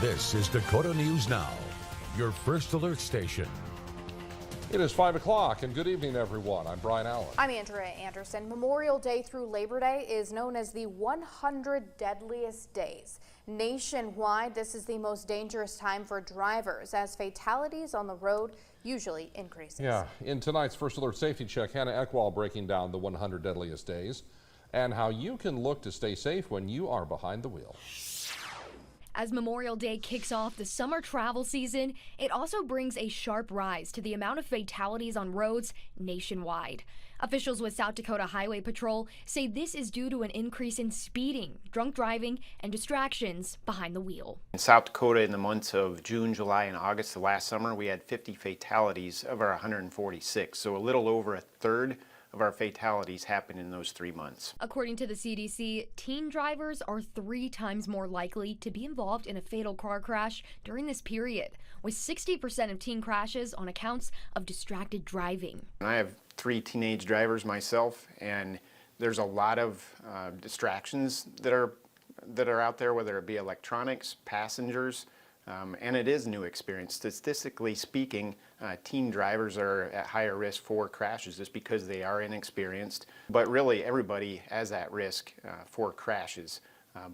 This is Dakota News Now, your first alert station. It is 5 o'clock and good evening, everyone. I'm Brian Allen. I'm Andrea Anderson. Memorial Day through Labor Day is known as the 100 Deadliest Days. Nationwide, this is the most dangerous time for drivers as fatalities on the road usually increases. Yeah, in tonight's First Alert Safety Check, Hannah Eckwall breaking down the 100 Deadliest Days and how you can look to stay safe when you are behind the wheel. As Memorial Day kicks off the summer travel season, it also brings a sharp rise to the amount of fatalities on roads nationwide. Officials with South Dakota Highway Patrol say this is due to an increase in speeding, drunk driving, and distractions behind the wheel. In South Dakota, in the months of June, July, and August of last summer, we had 50 fatalities of our 146, so a little over a third of our fatalities happened in those 3 months. According to the CDC, teen drivers are 3 times more likely to be involved in a fatal car crash during this period, with 60% of teen crashes on accounts of distracted driving. I have 3 teenage drivers myself, and there's a lot of distractions that are out there, whether it be electronics, passengers, and it is a new experience. Statistically speaking, teen drivers are at higher risk for crashes just because they are inexperienced. But really, everybody has that risk for crashes.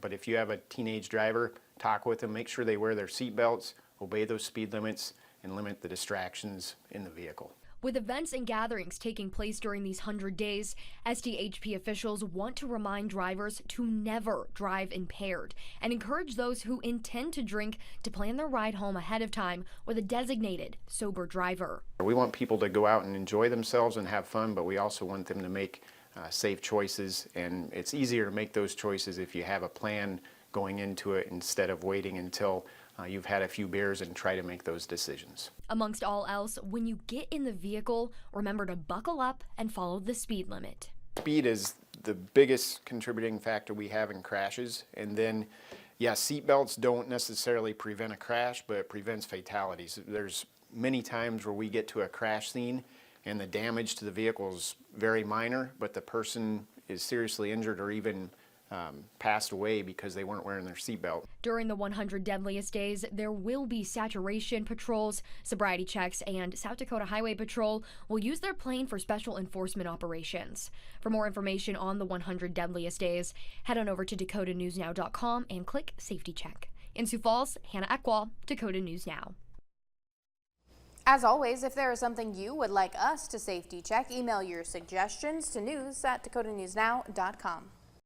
But if you have a teenage driver, talk with them, make sure they wear their seat belts, obey those speed limits, and limit the distractions in the vehicle. With events and gatherings taking place during these 100 days, SDHP officials want to remind drivers to never drive impaired and encourage those who intend to drink to plan their ride home ahead of time with a designated sober driver. We want people to go out and enjoy themselves and have fun, but we also want them to make safe choices, and it's easier to make those choices if you have a plan going into it instead of waiting until you've had a few beers and try to make those decisions. Amongst all else, when you get in the vehicle, remember to buckle up and follow the speed limit. Speed is the biggest contributing factor we have in crashes, and then, yeah, seatbelts don't necessarily prevent a crash, but it prevents fatalities. There's many times where we get to a crash scene and the damage to the vehicle is very minor, but the person is seriously injured or even passed away because they weren't wearing their seatbelt. During the 100 Deadliest Days, there will be saturation patrols, sobriety checks, and South Dakota Highway Patrol will use their plane for special enforcement operations. For more information on the 100 Deadliest Days, head on over to dakotanewsnow.com and click Safety Check. In Sioux Falls, Hannah Eckwall, Dakota News Now. As always, if there is something you would like us to safety check, email your suggestions to news@dakotanewsnow.com.